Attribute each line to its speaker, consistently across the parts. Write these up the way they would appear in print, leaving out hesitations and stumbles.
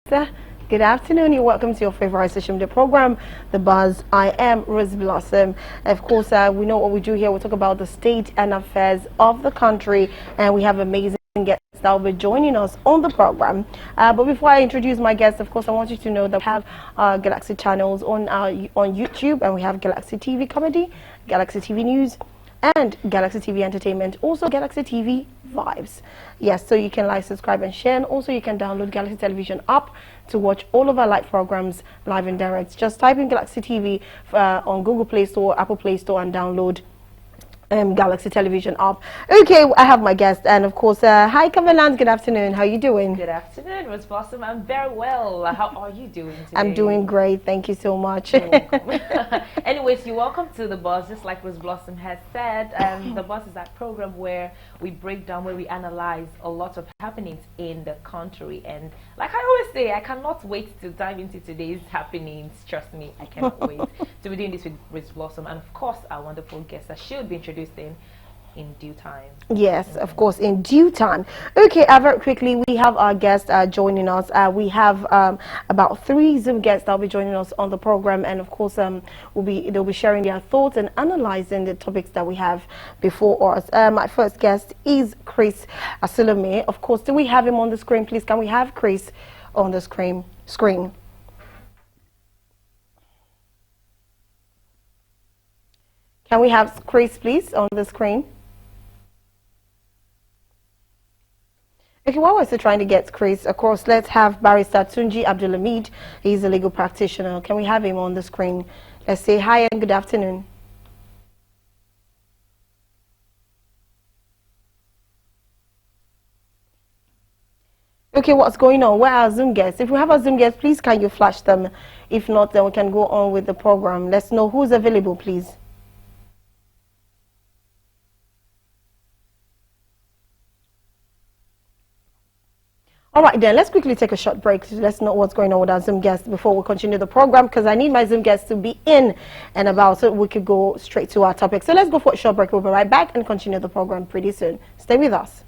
Speaker 1: Good afternoon. You're welcome to your favorite social media program, The Buzz. I am Rose Blossom. Of course, we know what we do here. We talk about the state and affairs of the country, and we have amazing guests that will be joining us on the program. But before I introduce my guests, of course, I want you to know that we have Galaxy channels on YouTube, and we have Galaxy TV Comedy, Galaxy TV News, and Galaxy TV Entertainment, also Galaxy TV Vibes. Yes, so you can like, subscribe, and share, and also you can download Galaxy Television app to watch all of our live programs live and direct. Just type in Galaxy TV on Google Play Store, Apple Play Store, and download Galaxy Television app. Okay, I have my guest, and of course, hi Covenant, good afternoon. How are you doing?
Speaker 2: Good afternoon, Rose Blossom. I'm very well. How are you doing today?
Speaker 1: I'm doing great. Thank you so much.
Speaker 2: You're welcome. Anyways, you're welcome to The Buzz. Just like Rose Blossom has said, The Buzz is that program where we break down, where we analyze a lot of happenings in the country. And like I always say, I cannot wait to dive into today's happenings. Trust me, I cannot wait to be doing this with Rose Blossom. And of course, our wonderful guest that should be introduced in due time.
Speaker 1: Yes, of course, in due time. Okay, very quickly, we have our guests joining us. We have about 3 Zoom guests that will be joining us on the program, and of course, they'll be sharing their thoughts and analyzing the topics that we have before us. My first guest is Chris Asilome. Of course, do we have him on the screen, please? Can we have Chris on the screen? Can we have Chris, please, on the screen? Okay, while we're still trying to get Chris, of course, let's have Barrister Tunji Abdulhamid. He's a legal practitioner. Can we have him on the screen? Let's say hi and good afternoon. Okay, what's going on? Where are Zoom guests? If we have our Zoom guests, please can you flash them? If not, then we can go on with the program. Let's know who's available, please. All right, then let's quickly take a short break. Let's know what's going on with our Zoom guests before we continue the program, because I need my Zoom guests to be in and about so we could go straight to our topic. So let's go for a short break. We'll be right back and continue the program pretty soon. Stay with us.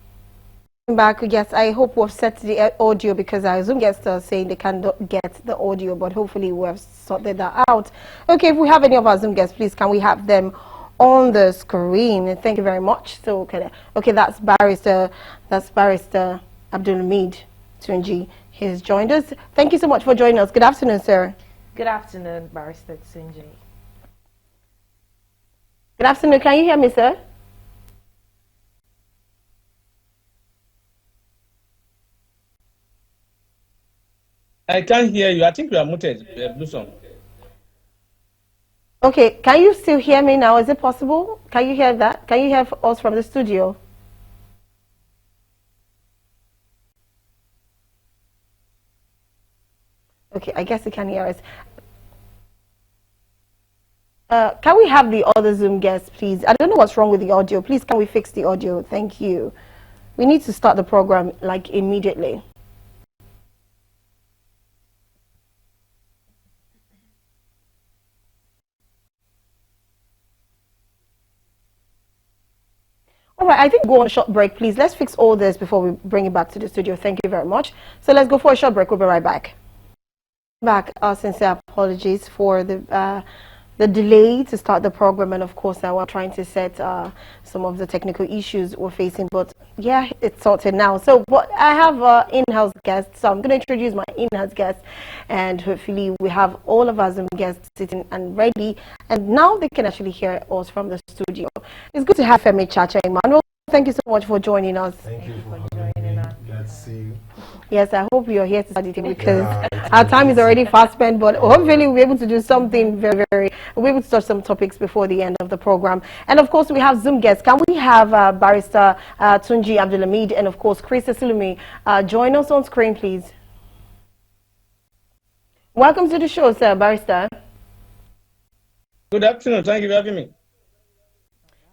Speaker 1: Back, yes, I hope we've set the audio, because our Zoom guests are saying they cannot get the audio, but hopefully we have sorted that out. Okay, if we have any of our Zoom guests, please can we have them on the screen? Thank you very much. So okay, that's Barrister Abdulhamid Tunji. He's joined us. Thank you so much for joining us. Good afternoon, sir.
Speaker 2: Good afternoon, Barrister Tunji.
Speaker 1: Good afternoon. Can you hear me, sir?
Speaker 3: I can't hear you. I think you are muted, Blossom.
Speaker 1: Okay, can you still hear me now? Is it possible? Can you hear that? Can you hear us from the studio? Okay, I guess you can hear us. Can we have the other Zoom guests, please? I don't know what's wrong with the audio. Please, can we fix the audio? Thank you. We need to start the program, like, immediately. All right, I think go on a short break, please. Let's fix all this before we bring it back to the studio. Thank you very much. So let's go for a short break. We'll be right back. Our sincere apologies for the delay to start the program, and of course we're trying to set some of the technical issues we're facing, but yeah, it's sorted now. So what I have in-house guests, so I'm going to introduce my in-house guests, and hopefully we have all of our Zoom guests sitting and ready, and now they can actually hear us from the studio. It's good to have Femi Chacha Emmanuel. Thank you so much for joining us.
Speaker 4: Thank you for joining us. Glad to see you.
Speaker 1: Yes, I hope you're here to study because our time is already fast spent, but hopefully we'll be able to do something we'll be able to touch some topics before the end of the program. And of course, we have Zoom guests. Can we have Barrister Tunji Abdulhamid and of course Chris Asilome join us on screen, please? Welcome to the show, sir, Barrister.
Speaker 3: Good afternoon. Thank you for having me.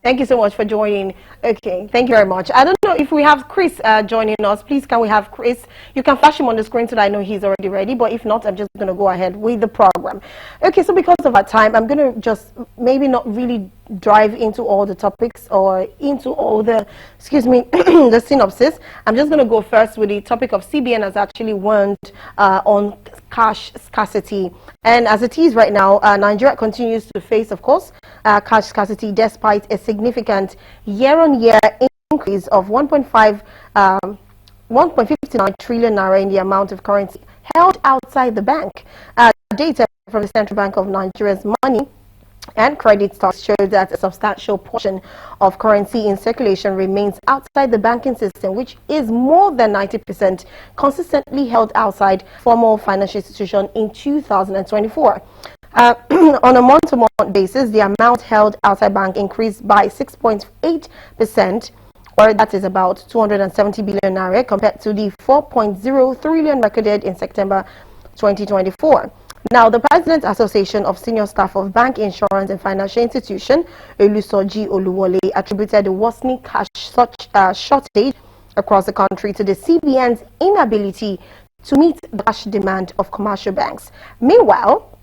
Speaker 1: Thank you so much for joining. Okay, thank you very much. I don't know if we have Chris joining us. Please, can we have Chris? You can flash him on the screen so that I know he's already ready. But if not, I'm just going to go ahead with the program. Okay, so because of our time, I'm going to just maybe not really drive into all the topics or into all the, the synopsis. I'm just going to go first with the topic of CBN has actually warned on cash scarcity. And as it is right now, Nigeria continues to face, of course, cash scarcity despite a significant year-on-year increase of 1.59 trillion naira in the amount of currency held outside the bank. Data from the Central Bank of Nigeria's money and credit stocks show that a substantial portion of currency in circulation remains outside the banking system, which is more than 90% consistently held outside formal financial institutions in 2024. On a month-to-month basis, the amount held outside bank increased by 6.8%, or that is about 270 billion naira, compared to the 4.0 trillion recorded in September 2024. Now, the President's Association of Senior Staff of Bank, Insurance and Financial Institution, Olusoji Oluwole, attributed the worsening cash shortage across the country to the CBN's inability to meet the cash demand of commercial banks. Meanwhile,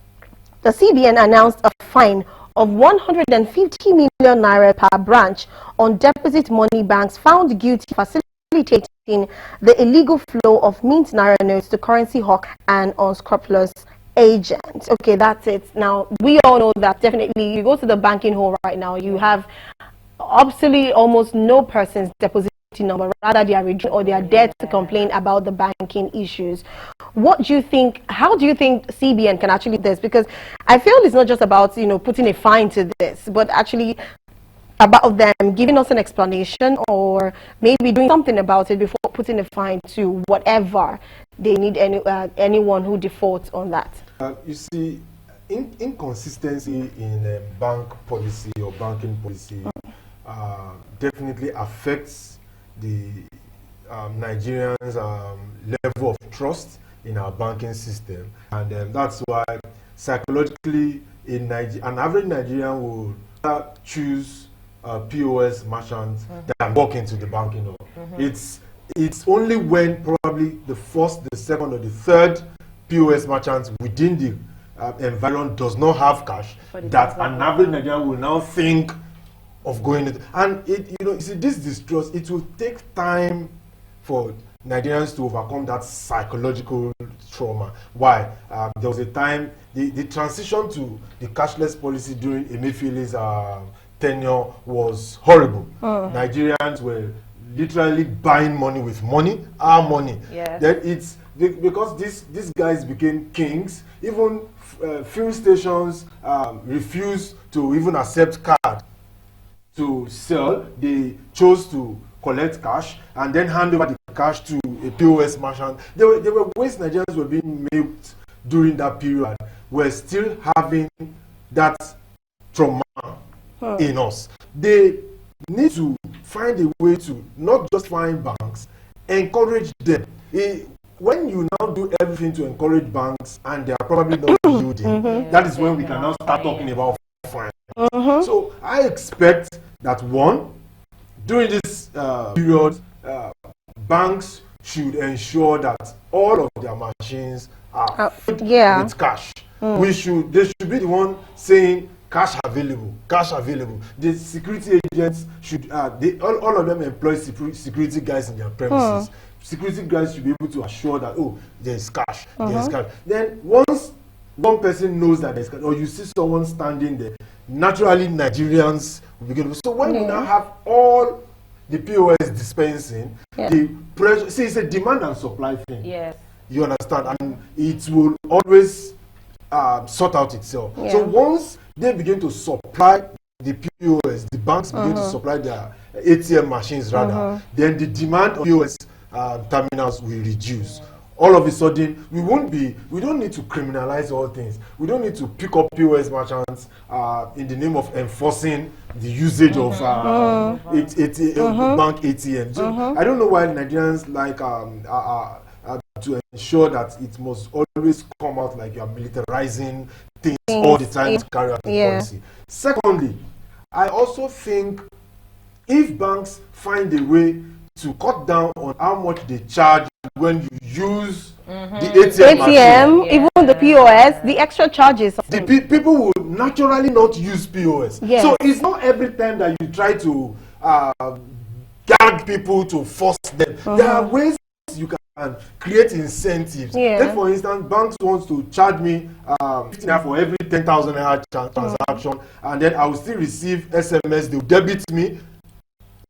Speaker 1: the CBN announced a fine of 150 million naira per branch on deposit money banks found guilty facilitating the illegal flow of mint naira notes to currency hawk and unscrupulous agents. Okay, that's it. Now, we all know that definitely you go to the banking hall right now, you have absolutely almost no person's deposit number, rather they are redeemed or they are there to complain about the banking issues. What do you think, how do you think CBN can actually do this? Because I feel it's not just about, putting a fine to this, but actually about them giving us an explanation or maybe doing something about it before putting a fine to whatever they need anyone who defaults on that.
Speaker 4: You see, inconsistency in bank policy or banking policy definitely affects the Nigerians' level of trust in our banking system, and that's why psychologically an average Nigerian will choose POS merchants than walk into the banking hall. It's only when probably the first, the second, or the third POS merchant within the environment does not have cash that an average Nigerian will now think of going into. And you see, this distrust, it will take time for Nigerians to overcome that psychological trauma. Why? There was a time, the transition to the cashless policy during Emefiele's tenure was horrible. Nigerians were literally buying money with money, our money.
Speaker 2: Yes.
Speaker 4: Then it's because these guys became kings. Even fuel stations refused to even accept card to sell. They chose to collect cash and then hand over the cash to a POS merchant. There were ways Nigerians were being milked during that period. We're still having that trauma in us. They need to find a way to not just find banks, encourage them. When you now do everything to encourage banks and they are probably not yielding, that is when we can now start talking about fines. So I expect that during this period, banks should ensure that all of their machines are filled with cash. They should be the one saying cash available, cash available. The security agents should, all of them employ security guys in their premises. Security guys should be able to assure that, oh, there's cash, there's cash. Then once one person knows that there's cash, or you see someone standing there, naturally Nigerians will begin. So when you now have all the POS dispensing, the pressure, see, it's a demand and supply thing. Yes. You understand? And it will always sort out itself. So once they begin to supply the POS, the banks begin to supply their ATM machines rather, then the demand of POS terminals will reduce. All of a sudden, we don't need to criminalize all things. We don't need to pick up POS merchants in the name of enforcing the usage of bank ATM. So I don't know why Nigerians like to ensure that it must always come out like you are militarizing things all the time to carry out the policy. Secondly, I also think if banks find a way to cut down on how much they charge when you use the ATM machine,
Speaker 1: even the POS, the extra charges.
Speaker 4: the people will naturally not use POS.
Speaker 1: Yes.
Speaker 4: So it's not every time that you try to gag people to force them. There are ways you can create incentives. Take for instance, banks want to charge me 50 naira for every 10,000 naira transaction, and then I will still receive SMS. They will debit me.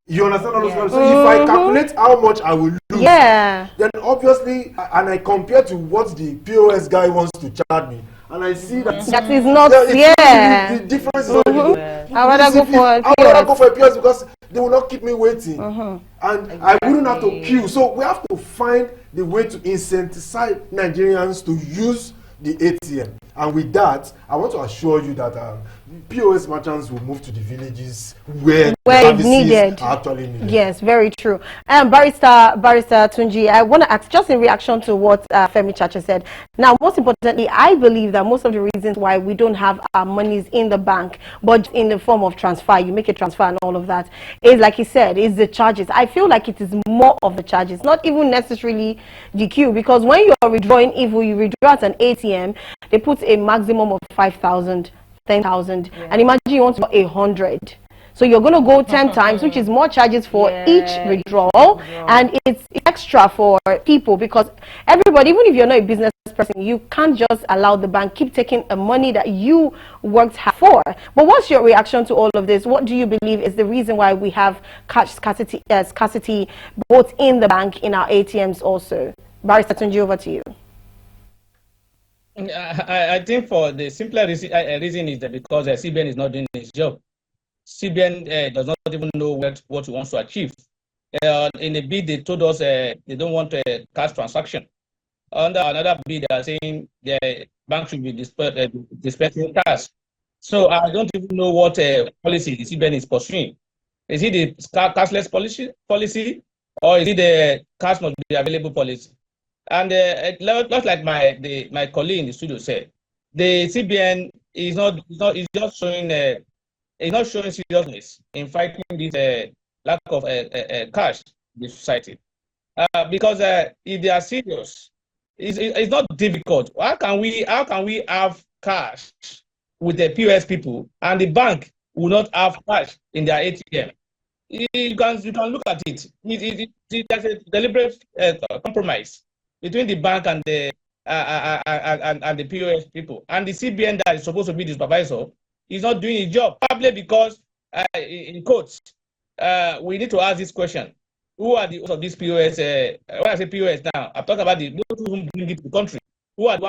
Speaker 4: You understand all those? So if I calculate how much I will lose, then obviously, and I compare to what the POS guy wants to charge me, and I see that
Speaker 1: that is not
Speaker 4: the difference is
Speaker 1: I rather go for
Speaker 4: a POS because they will not keep me waiting, and I wouldn't have to queue. So we have to find the way to incentivize Nigerians to use the ATM. And with that, I want to assure you that POS merchants will move to the villages where
Speaker 1: it's needed.
Speaker 4: Are actually needed.
Speaker 1: Yes, very true. Barrister Tunji, I want to ask, just in reaction to what Femi Chacha said. Now, most importantly, I believe that most of the reasons why we don't have our monies in the bank, but in the form of transfer, you make a transfer and all of that, is like he said, is the charges. I feel like it is more of the charges, not even necessarily the queue, because when you are withdrawing, if you withdraw at an ATM, they put a maximum of 5,000, 10,000, and imagine you want to go 100. So you're going to go 10 times, which is more charges for each withdrawal, and it's extra for people, because everybody, even if you're not a business person, you can't just allow the bank keep taking the money that you worked hard for. But what's your reaction to all of this? What do you believe is the reason why we have cash scarcity both in the bank, in our ATMs also? Barrister Tunji, over to you.
Speaker 3: I think for the simpler reason is that because CBN is not doing its job. CBN does not even know what it wants to achieve. In a bid, they told us they don't want a cash transaction. Under another bid, they are saying the bank should be dispensing cash. So I don't even know what policy the CBN is pursuing. Is it the cashless policy, or is it the cash must be available policy? And just like my colleague in the studio said, the CBN is just showing seriousness in fighting this lack of cash in the society. Because if they are serious, it's not difficult. How can we have cash with the POS people and the bank will not have cash in their ATM? You can look at it. There's a deliberate compromise between the bank and the POS people, and the CBN that is supposed to be the supervisor is not doing his job, probably because in quotes we need to ask this question: who are the of this POS? When I say POS now, I'm talking about those who bring it to the country. Who are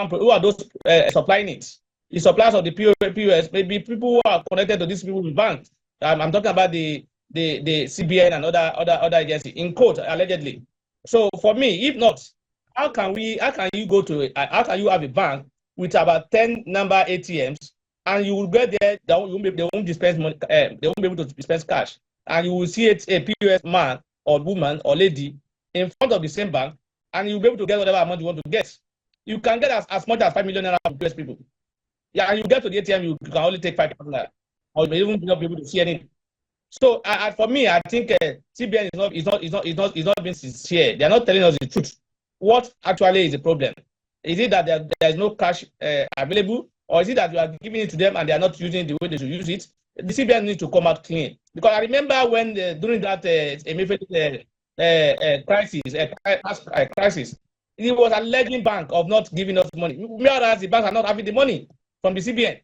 Speaker 3: those supplying it? The suppliers of the POS, maybe people who are connected to these people in banks. I'm talking about the CBN and other agency, in quote, allegedly. So for me, if not, how can you have a bank with about 10 number ATMs, and you will get there, they won't dispense money, they won't be able to dispense cash, and you will see a POS man or woman or lady in front of the same bank, and you'll be able to get whatever amount you want to get. You can get as much as 5 million naira from POS people. Yeah, and you get to the ATM, you can only take 5,000 naira, or you may even not be able to see anything. So for me, I think CBN is not being sincere. They are not telling us the truth. What actually is the problem? Is it that there is no cash available, or is it that you are giving it to them and they are not using it the way they should use it? The CBN needs to come out clean, because I remember when during that crisis, it was alleging bank of not giving us money, whereas the banks are not having the money from the CBN.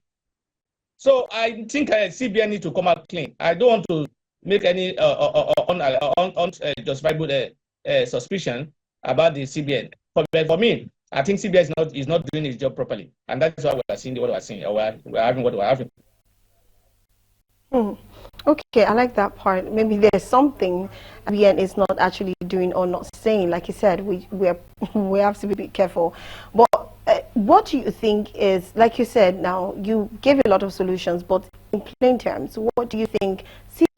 Speaker 3: So I think CBN needs to come out clean. I don't want to make any unjustifiable suspicion about the CBN. But for me, I think CBN is not doing its job properly, and that's why we're seeing what we're seeing, or we're having what we're having.
Speaker 1: Okay, I like that part. Maybe there's something CBN is not actually doing or not saying. Like you said, we have to be careful. But what do you think is, like you said, now you gave a lot of solutions, but in plain terms, what do you think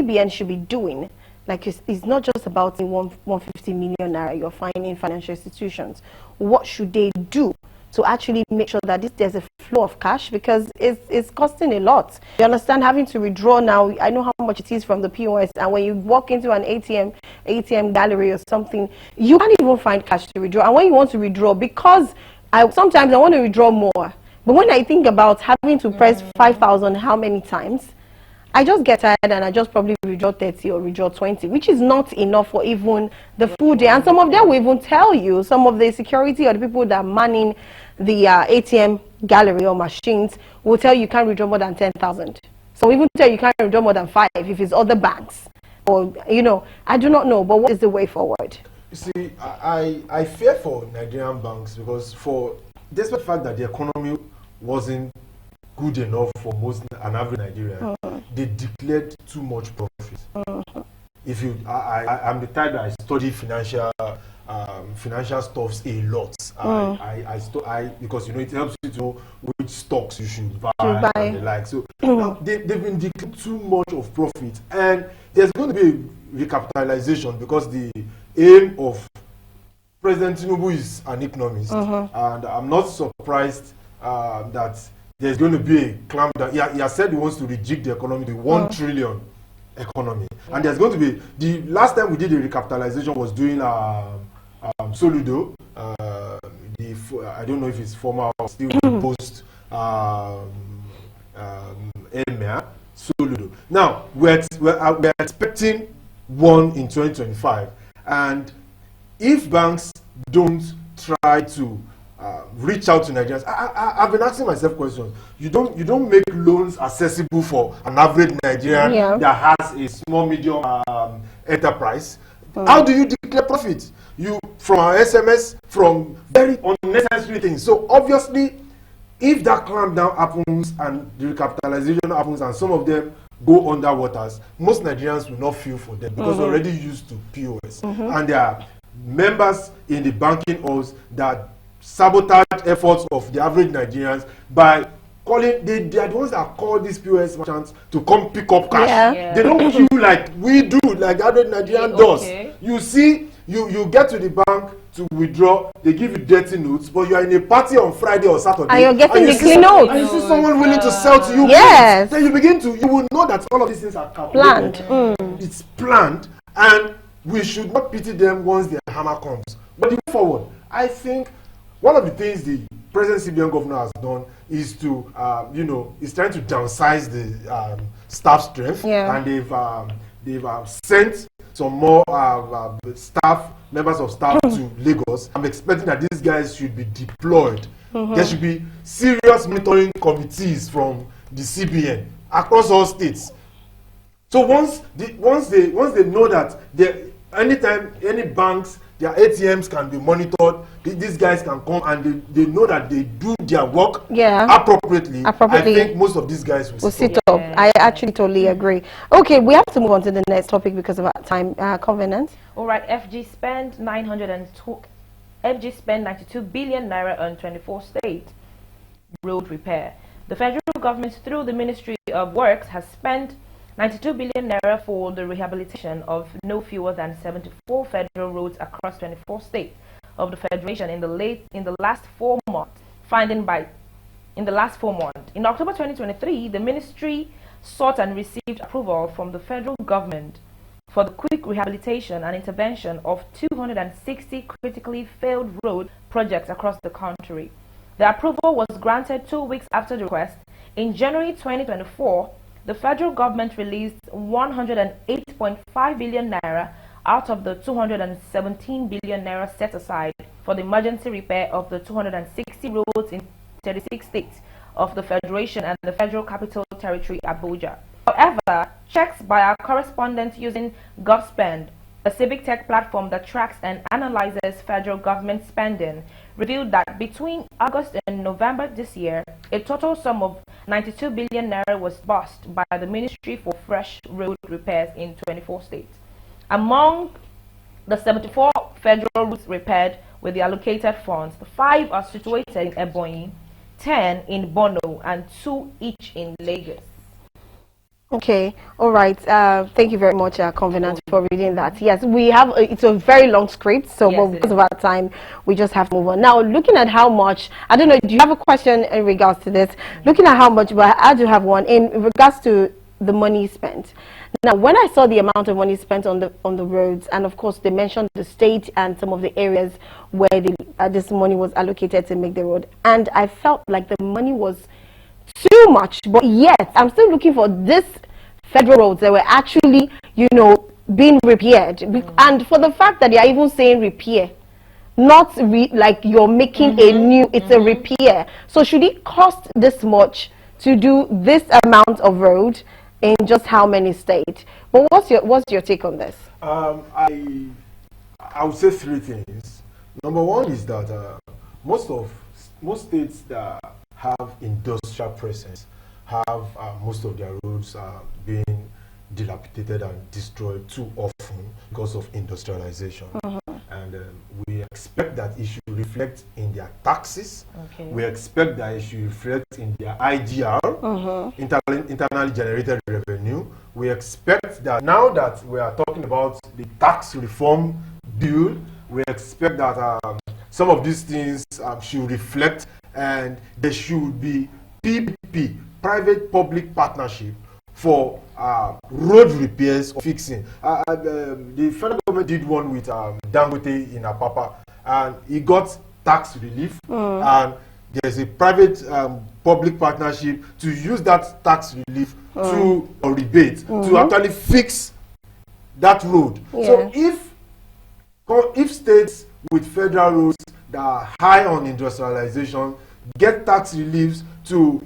Speaker 1: CBN should be doing? Like it's not just about 150 million naira you're finding financial institutions. What should they do to actually make sure that there's a flow of cash, because it's costing a lot. You understand, having to withdraw now, I know how much it is from the POS, and when you walk into an ATM gallery or something, you can't even find cash to withdraw. And when you want to withdraw, because sometimes I want to withdraw more, but when I think about having to press 5,000 how many times, I just get tired and I just probably withdraw 30 or withdraw 20, which is not enough for even the full day. And some of them will even tell you, some of the security or the people that are manning the ATM gallery or machines will tell you can't withdraw more than 10,000. So even tell you can't withdraw more than 5 if it's other banks. Or, you know, I do not know, but what is the way forward?
Speaker 4: You see, I fear for Nigerian banks, because despite the fact that the economy wasn't good enough for an average Nigerian, they declared too much profit. If you, I'm the type that I study financial stuffs a lot. Because you know it helps you to know which stocks you should buy and the like. So now they've been declaring too much of profit, and there's going to be a recapitalization, because the aim of President Tinubu is an economist, and I'm not surprised that there's going to be a clamp down. He has said he wants to rejig the economy, the 1 trillion economy. And there's going to be, the last time we did the recapitalization was doing Soludo. I don't know if it's former or still post Emir Soludo. Now, we're expecting one in 2025. And if banks don't try to reach out to Nigerians, I've been asking myself questions. You don't make loans accessible for an average Nigerian that has a small medium enterprise. How do you declare profit? You from our SMS, from very unnecessary things. So obviously, if that clampdown happens and the recapitalization happens and some of them go under waters, most Nigerians will not feel for them, because they're already used to POS. And there are members in the banking halls that sabotage efforts of the average Nigerians by calling, they are the ones that call these POS merchants to come pick up cash. They don't queue like we do, like the average Nigerian does. You see, you get to the bank to withdraw, they give you dirty notes, but you are in a party on Friday or Saturday,
Speaker 1: and you're getting the clean notes,
Speaker 4: and you see someone willing to sell to you. Then you will know that all of these things are calculated. It's planned, and we should not pity them once the hammer comes. But the way forward, I think one of the things the present CBN governor has done is to, is trying to downsize the staff strength, and they've sent some more members of staff to Lagos. I'm expecting that these guys should be deployed. There should be serious monitoring committees from the CBN across all states. So once they know that anytime any banks, their ATMs can be monitored, these guys can come, and they know that they do their work appropriately. I think most of these guys will sit
Speaker 1: up. I actually totally agree. Okay, we have to move on to the next topic because of our time. Covenant. All right,
Speaker 2: FG spent 92 billion naira on 24 state road repair. The federal government, through the Ministry of Works, has spent 92 billion naira for the rehabilitation of no fewer than 74 federal roads across 24 states of the federation in the last 4 months. In October 2023, the ministry sought and received approval from the federal government for the quick rehabilitation and intervention of 260 critically failed road projects across the country. The approval was granted 2 weeks after the request. In January 2024, the federal government released 108.5 billion naira out of the 217 billion naira set aside for the emergency repair of the 260 roads in 36 states of the Federation and the Federal Capital Territory, Abuja. However, checks by our correspondents using GovSpend, a civic tech platform that tracks and analyzes federal government spending, revealed that between August and November this year, a total sum of 92 billion naira was disbursed by the Ministry for fresh road repairs in 24 states. Among the 74 federal routes repaired with the allocated funds, 5 are situated in Ebonyi, 10 in Bono, and 2 each in Lagos.
Speaker 1: Okay, all right. Thank you very much, Covenant, for reading that. Yes, we have, it's a very long script, so
Speaker 2: Yes,
Speaker 1: but
Speaker 2: it
Speaker 1: because
Speaker 2: is.
Speaker 1: of our time, we just have to move on. Now, looking at how much, I don't know, do you have a question in regards to this? Looking at how much, but I do have one in regards to the money spent. Now, when I saw the amount of money spent on the roads, and of course they mentioned the state and some of the areas where this money was allocated to make the road, and I felt like the money was too much, but yet I'm still looking for this federal roads that were actually, you know, being repaired. And for the fact that they are even saying repair, not like you're making a new, it's a repair. So should it cost this much to do this amount of road in just how many states? But what's your take on this?
Speaker 4: I would say three things. Number one is that most states that have industrial presence have most of their roads being dilapidated and destroyed too often because of industrialization. And we expect that it should reflect in their taxes.
Speaker 2: Okay.
Speaker 4: We expect that it should reflect in their IGR, internally generated revenue. We expect that now that we are talking about the tax reform bill, we expect that some of these things should reflect, and there should be PPP, private-public partnership, for road repairs or fixing. The federal government did one with Dangote in Apapa, and he got tax relief, and there's a private public partnership to use that tax relief to or rebate to actually fix that road. So if states with federal roads that are high on industrialization get tax reliefs to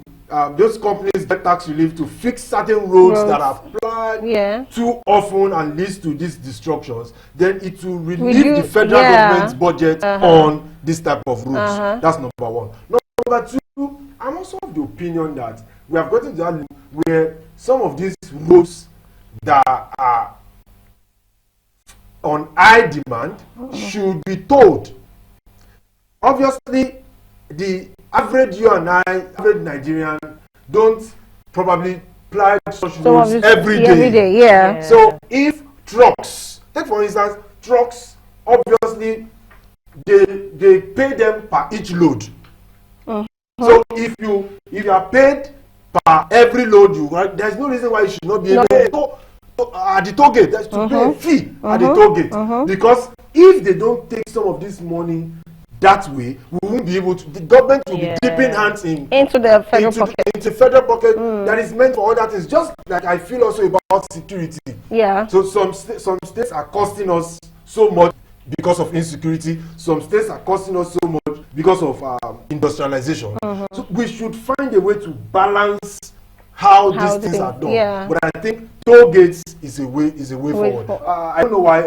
Speaker 4: those companies get tax relief to fix certain roads that are planned too often and leads to these destructions, then it will relieve the federal government's budget on this type of roads. That's number one. Number two, I'm also of the opinion that we have gotten to that where some of these roads that are on high demand should be towed. Obviously, the average you and I, average Nigerian, don't probably ply such roads every day. So if trucks, take for instance, trucks, obviously, they pay them per each load. So if you are paid per every load you write, there's no reason why you should not be able to at the toll gate. There's to pay a fee at the toll gate, because if they don't take some of this money that way, we won't be able to. The government will be dipping hands into the federal pocket. Into federal pocket that is meant for other things. Just like I feel also about security. So some states are costing us so much because of insecurity. Some states are costing us so much because of industrialization. So we should find a way to balance how these things are done. But I think toll gates is a way forward. I don't know why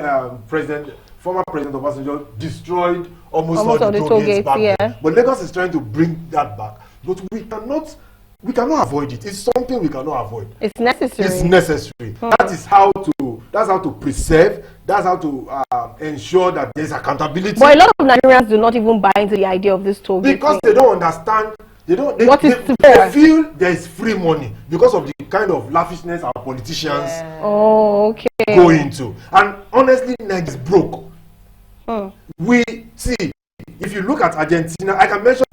Speaker 4: former President Obasanjo destroyed almost all the toll gates back then. But Lagos is trying to bring that back. But we cannot avoid it. It's something we cannot avoid.
Speaker 1: It's necessary.
Speaker 4: It's necessary. That's how to preserve. That's how to ensure that there's accountability.
Speaker 1: But a lot of Nigerians do not even buy into the idea of this toll gate
Speaker 4: because they don't understand. They feel there is free money because of the kind of lavishness our politicians go into. And honestly, Nigeria is broke. We see, if you look at Argentina, I can mention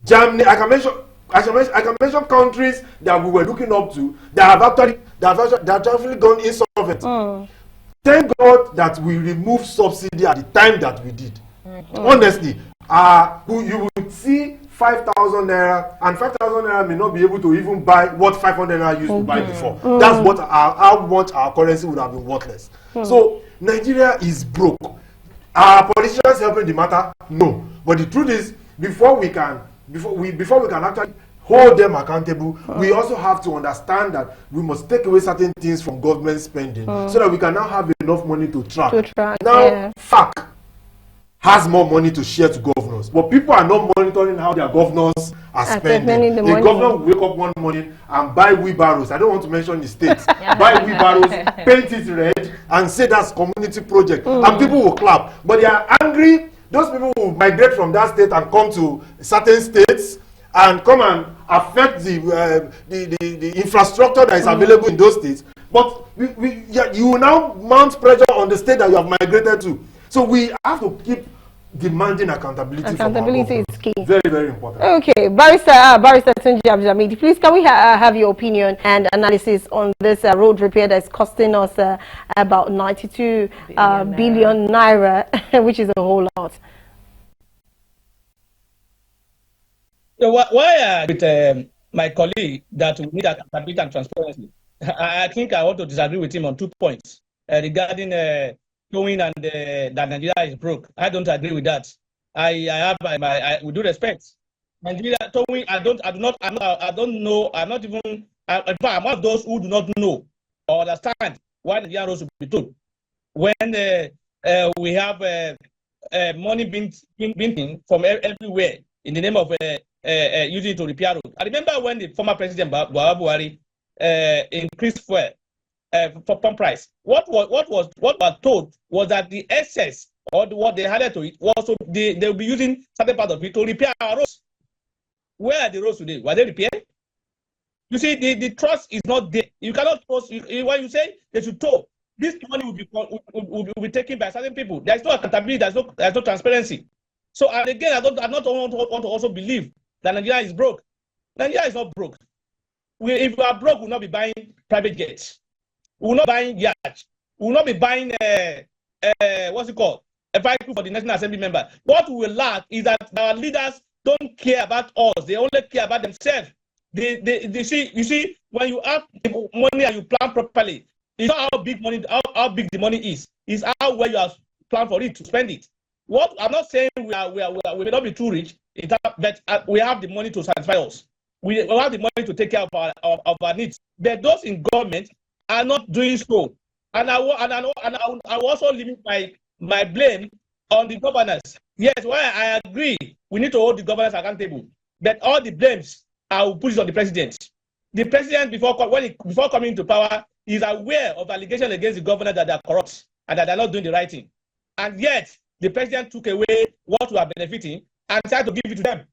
Speaker 4: Germany, I can mention countries that we were looking up to that have actually gone insolvent. Thank God that we removed subsidy at the time that we did. Honestly, you would see 5,000 naira, and 5,000 naira may not be able to even buy what 500 naira used to buy before. That's what how much our currency would have been worthless. So Nigeria is broke. Are politicians helping the matter? No. But the truth is, before we can actually hold them accountable, we also have to understand that we must take away certain things from government spending so that we can now have enough money to track. Now, FAC has more money to share to governors, but people are not monitoring how their governors are spending. The governor will wake up one morning and buy wheelbarrows. I don't want to mention the states. Buy wheelbarrows, paint it red, and say that's community project, and people will clap. But they are angry. Those people will migrate from that state and come to certain states and come and affect the infrastructure that is available in those states. But you will now mount pressure on the state that you have migrated to. So we have to keep demanding accountability.
Speaker 1: Accountability is key.
Speaker 4: Very, very important.
Speaker 1: Okay, Barrister Tunji Abdulhamid, please can we have your opinion and analysis on this road repair that's costing us about 92 billion naira, which is a whole lot.
Speaker 3: So why with my colleague that we need accountability and transparency? I think I want to disagree with him on 2 points regarding showing and that Nigeria is broke. I don't agree with that. I have with due respect, Nigeria showing. I'm one of those who do not know or understand why Nigeria roads should be told when we have money being from everywhere in the name of using it to repair road. I remember when the former president Buhari increased fuel for pump price. What was told was that the excess or what they added to it was so they will be using certain part of it to repair our roads. Where are the roads today? Were they repaired? You see, the trust is not there. You cannot trust when you say they should tow. This money will be taken by certain people. There is no accountability. There's no transparency. So again, I not want to also believe that Nigeria is broke. Nigeria is not broke. If we are broke, we will not be buying private jets. We will not be buying yachts. We will not be buying what's it called? A vehicle for the National Assembly member. What we will lack is that our leaders don't care about us. They only care about themselves. You see, when you have the money and you plan properly, it's not how big the money is. It's how well you have planned for it to spend it. What I'm not saying we may not be too rich, but we have the money to satisfy us. We have the money to take care of our needs. But those in government are not doing so. And I also limit my blame on the governors. Yes, why I agree, we need to hold the governors accountable. But all the blames, I will put it on the president. The president, before coming into power, is aware of allegations against the governor that they are corrupt and that they are not doing the right thing. And yet, the president took away what we are benefiting and tried to give it to them.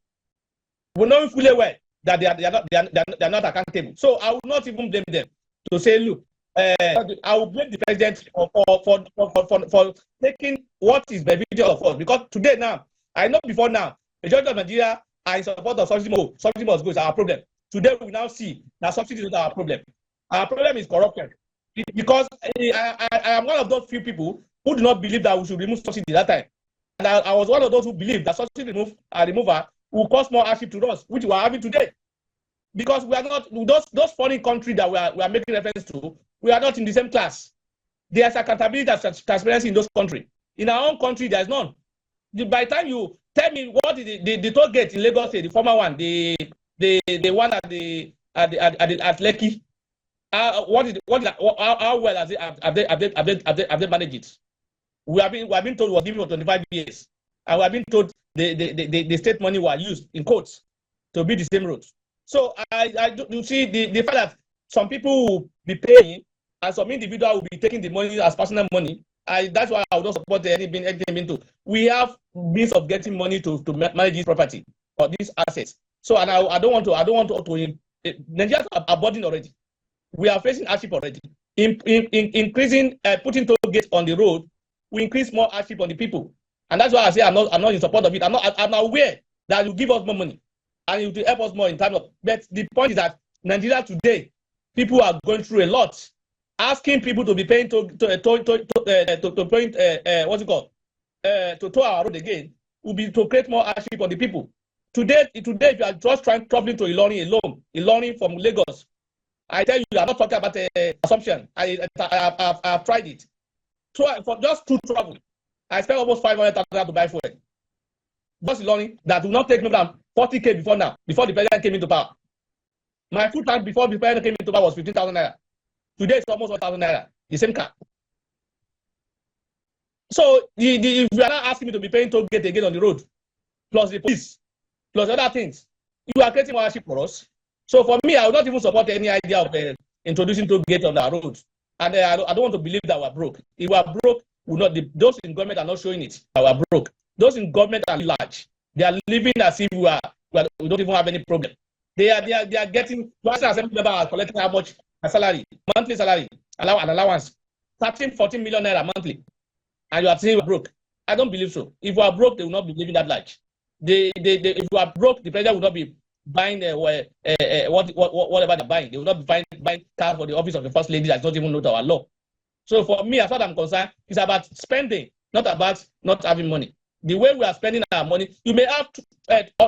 Speaker 3: We know fully well that they are not accountable. So I will not even blame them to say, look, I will blame the president for taking what is beneficial of us. Because today now, I know before now, the majority of Nigeria are in support of subsidy mode. Subsidy must go is our problem. Today we now see that subsidy is not our problem. Our problem is corruption. Because I am one of those few people who do not believe that we should remove subsidy that time. And I was one of those who believe that subsidy removal will cause more hardship to us, which we are having today. Because we are not, those foreign countries that we are making reference to, we are not in the same class. There's accountability and transparency in those countries. In our own country, there's none. By the time you tell me what is the toll gate in Lagos, the former one, the one at Lekki, how well have they managed it? We have been told it was given for 25 years, and we have been told the state money were used in quotes to build the same roads. So you see the fact that some people will be paying and some individual will be taking the money as personal money. That's why I would not support anything into. We have means of getting money to manage this property or these assets. So and I don't want to Nigerians are burdened already. We are facing hardship already. Increasing putting toll gates on the road will increase more hardship on the people. And that's why I say I'm not in support of it. I'm aware that you give us more money and it will help us more in terms of. But the point is that Nigeria today, people are going through a lot. Asking people to be paying to tow our road again will be to create more hardship on the people. Today, if you are just traveling to Ilorin alone, Ilorin from Lagos, I tell you, I'm not talking about assumption. I've tried it. For just to travel, I spent almost 500,000 to buy fuel. Just Ilorin, that will not take more than 40K before the president came into power. My full tank before the president came into power was 15,000 naira. Today it's almost 1,000 naira, the same car. So if you are not asking me to be paying toll gate again on the road, plus the police, plus other things, you are creating more hardship for us. So for me, I would not even support any idea of introducing toll gate on our roads. And I don't want to believe that we're broke. If we're broke, those in government are not showing it that we're broke. Those in government are large. They are living as if we don't even have any problem. They are getting, National Assembly members are collecting how much? A salary, monthly salary, allowance, 13, 14 million naira monthly. And you are saying we're broke. I don't believe so. If we are broke, they will not be living that large. If you are broke, the president will not be buying whatever they're buying. They will not be buying cars for the office of the first lady that's not even know our law. So for me, as far as I'm concerned, it's about spending, not about not having money. The way we are spending our money, you may have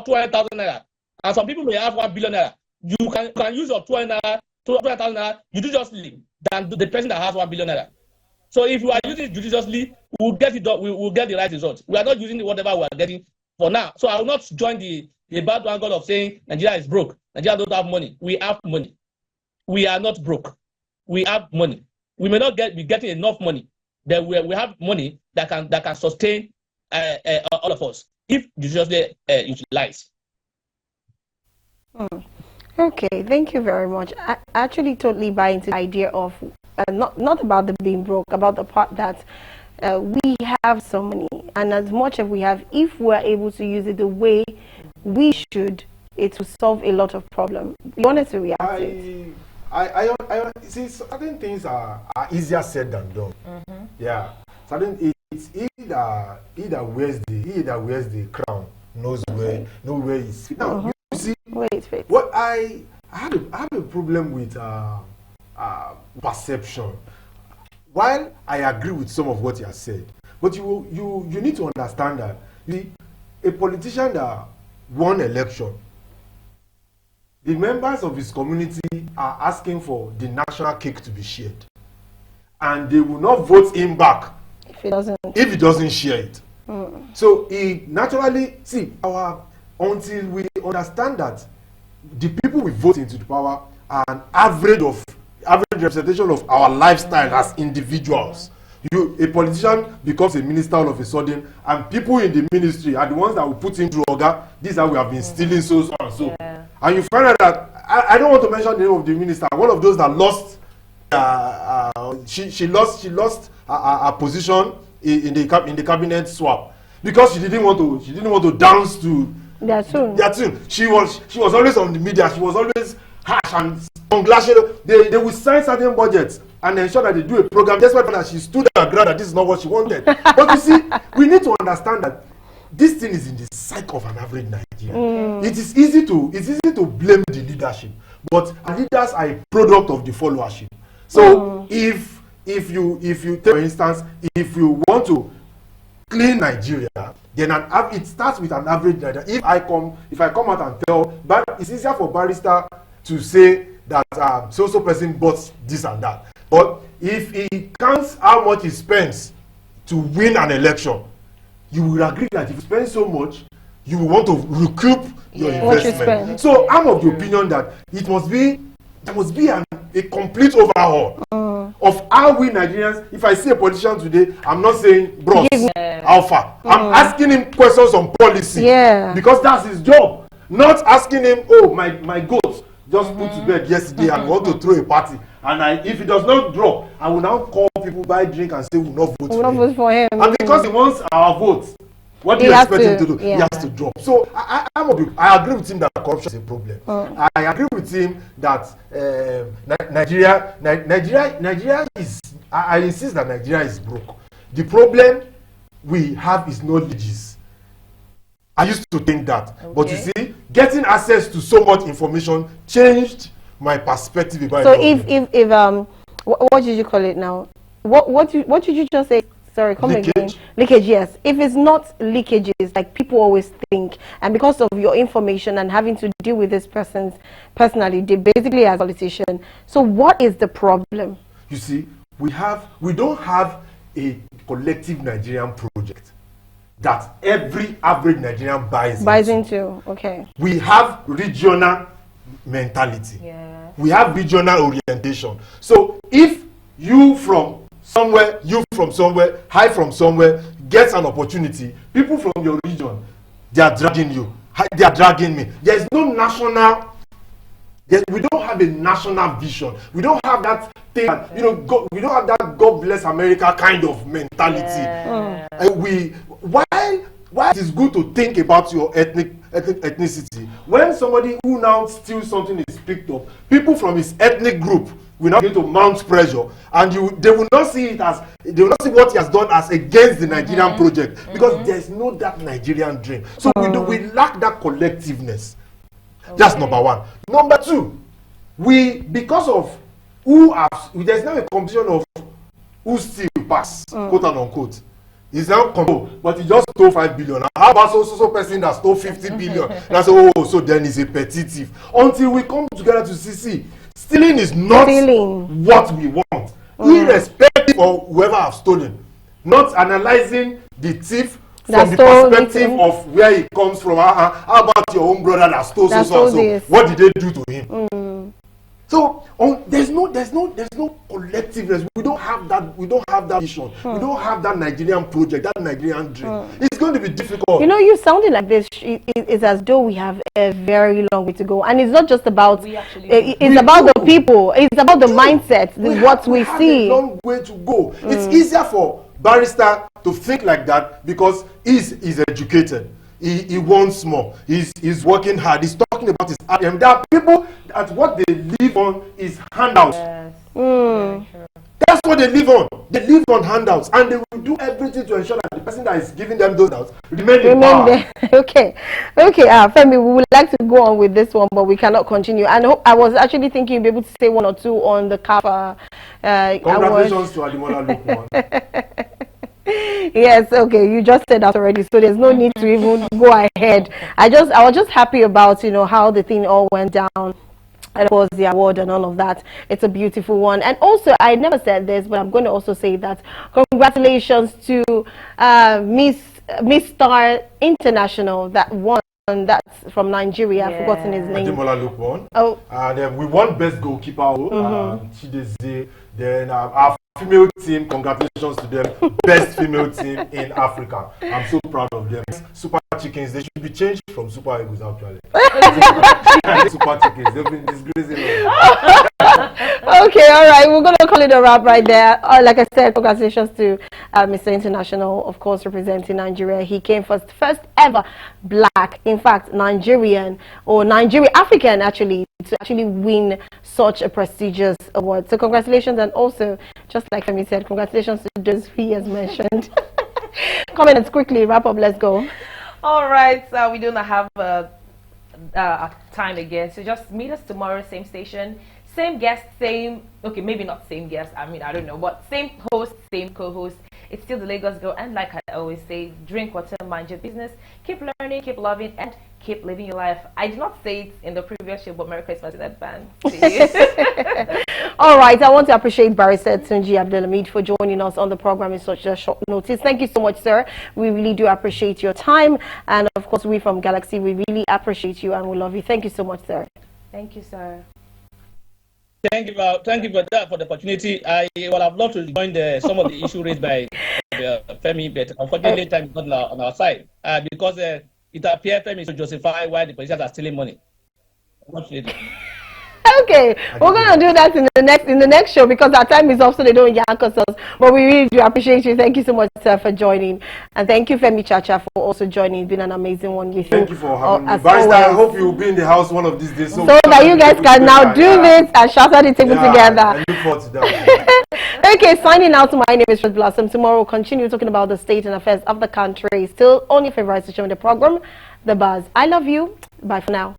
Speaker 3: 200,000 naira, and some people may have 1 billion naira. You can use your 200,000 naira judiciously than the person that has 1 billion naira. So if you are using it judiciously, we will get it done. We will get the right result. We are not using whatever we are getting for now. So I will not join the bad angle of saying Nigeria is broke. Nigeria don't have money. We have money. We are not broke. We have money. We may not be getting enough money. That we have money that can sustain all of us if judiciously utilized.
Speaker 1: Okay, thank you very much. I actually totally buy into the idea of not about the being broke, about the part that we have some money, and as much as we have, if we're able to use it the way we should, it will solve a lot of problems. You wanted to react to it?
Speaker 4: I see, certain things are easier said than done. Yeah, certain it's either wears the crown knows where he's. Now you see,
Speaker 1: wait.
Speaker 4: What I have a problem with perception. While I agree with some of what you have said, but you need to understand that a politician that won election, the members of his community are asking for the national cake to be shared, and they will not vote him back if he doesn't share it. So he naturally until we understand that the people we vote into the power are an average representation of our lifestyle as individuals. A politician becomes a minister all of a sudden, and people in the ministry are the ones that will put him through Oga. This is how we have been stealing so and so. Yeah. And you find out that I don't want to mention the name of the minister. One of those that lost, she lost her position in the cabinet swap because she didn't want to dance to their tune. She was always on the media. She was always harsh and they will sign certain budgets and ensure that they do a program. That's why she stood her ground that this is not what she wanted. But you see, we need to understand that this thing is in the psyche of an average Nigerian. It is easy to blame the leadership, but leaders are a product of the followership. So if you take, for instance, if you want to clean Nigeria, then it starts with an average Nigerian. If I come out and tell, but it's easier for barrister to say that so person bought this and that. But if he counts how much he spends to win an election, you will agree that if you spend so much, you will want to recoup your investment. So I'm of the opinion that there must be a complete overhaul of how we Nigerians. If I see a politician today, I'm not saying bros, alpha. I'm asking him questions on policy because that's his job. Not asking him, oh, my goat just put to bed yesterday and want to throw a party. And if he does not drop, I will now call people, buy drink and say we will not vote for him. And because he wants our votes, what do you expect him to do? He has to drop. So I agree with him that corruption is a problem. I agree with him that Nigeria is, I insist that Nigeria is broke. The problem we have is knowledge. I used to think that. Okay. But you see, getting access to so much information changed my perspective about it. So
Speaker 1: if what did you call it now? What did you just say? Sorry, come again. Leakage, yes. If it's not leakages, like people always think, and because of your information and having to deal with this person's personally, they basically as a politician. So what is the problem?
Speaker 4: You see, we don't have a collective Nigerian project that every average Nigerian buys into.
Speaker 1: Okay.
Speaker 4: We have regional mentality. Yeah. We have regional orientation. So if you from somewhere, I from somewhere, gets an opportunity, people from your region, they are dragging you. They are dragging me. There is no national. We don't have a national vision. We don't have that thing. We don't have that God bless America kind of mentality. Yeah. While why it is good to think about your ethnicity. When somebody who now steals something is picked up, people from his ethnic group will now begin to mount pressure, and they will not see it as, they will not see what he has done as against the Nigerian project, because there is no that Nigerian dream. So we lack that collectiveness. That's number one. Number two, because of there's now a competition of who still pass, quote and unquote. He's now control, but he just stole 5 billion. How about so person that stole 50 billion? That's so then he's a petty thief. Until we come together to see, stealing is not what we want. Irrespective of whoever have stolen, not analyzing the thief from the perspective of where he comes from. How about your own brother that stole so? What did they do to him? So there's no collectiveness. We don't have that vision. We don't have that Nigerian project, that Nigerian dream. It's going to be difficult.
Speaker 1: You know, you sounding like this. It's as though we have a very long way to go, and it's not just about. It's about the people. It's about the mindset. What we see.
Speaker 4: A long way to go. It's easier for barrister to think like that because he's educated. He wants more. He's working hard. He's talking about his RM. There are people that what they live on is handouts. Yes. That's what they live on. They live on handouts, and they will do everything to ensure that the person that is giving them those handouts remain in power.
Speaker 1: Okay. Femi, we would like to go on with this one, but we cannot continue. I was actually thinking you'd be able to say one or two on the CAFA.
Speaker 4: Congratulations to Ademola Lookman.
Speaker 1: Yes, okay, you just said that already, so there's no need to even go ahead. I was just happy about how the thing all went down, and of course the award and all of that. It's a beautiful one. And also, I never said this, but I'm going to also say that congratulations to Miss Star International that won. That's from Nigeria. I've forgotten his name.
Speaker 4: Ademola Lookman.
Speaker 1: Oh,
Speaker 4: and we won best goalkeeper. Chideze. Then our female team, congratulations to them, best female team in Africa. I'm so proud of them. Super Chickens, they should be changed from Super Eagles actually. Super Chickens, they've been disgracing.
Speaker 1: Okay, all right, we're going to call it a wrap right there. Like I said, congratulations to Mr. International, of course, representing Nigeria. He came first ever black, in fact, Nigerian or African actually, to actually win such a prestigious award. So congratulations, and also, just like Femi said, congratulations to those he has mentioned. Comments quickly, wrap up, let's go.
Speaker 2: All right, so we do not have time again, so just meet us tomorrow, same station, same guest, okay, maybe not same guest, I don't know, but same host, same co-host. It's still the Lagos Girl, and like I always say, drink water, mind your business, keep learning, keep loving, and keep living your life. I did not say it in the previous show, but Merry Christmas in advance to you.
Speaker 1: All right, I want to appreciate Barrister Tunji Abdelhamid for joining us on the program in such a short notice. Thank you so much, sir. We really do appreciate your time, and of course, we from Galaxy, we really appreciate you and we love you. Thank you so much, sir.
Speaker 2: Thank you, sir.
Speaker 3: Thank you for the opportunity. I would have loved to join some of the issues raised by Femi, but unfortunately, time is not on our side because it appears Femi to justify why the politicians are stealing money. Unfortunately.
Speaker 1: Okay, we're gonna do that in the next show because our time is off, so they don't yank us. But we really do appreciate you. Thank you so much, sir, for joining, and thank you, Femi Chacha, for also joining. It's been an amazing one with you.
Speaker 4: Thank you for having me, Barrister. I hope you'll be in the house one of these days, so
Speaker 1: that you guys can now do this and shout at the table together.
Speaker 4: I look forward to that.
Speaker 1: Okay, signing out. My name is Red Blossom. Tomorrow we'll continue talking about the state and affairs of the country. Still on your favorite station of the program, The Buzz. I love you. Bye for now.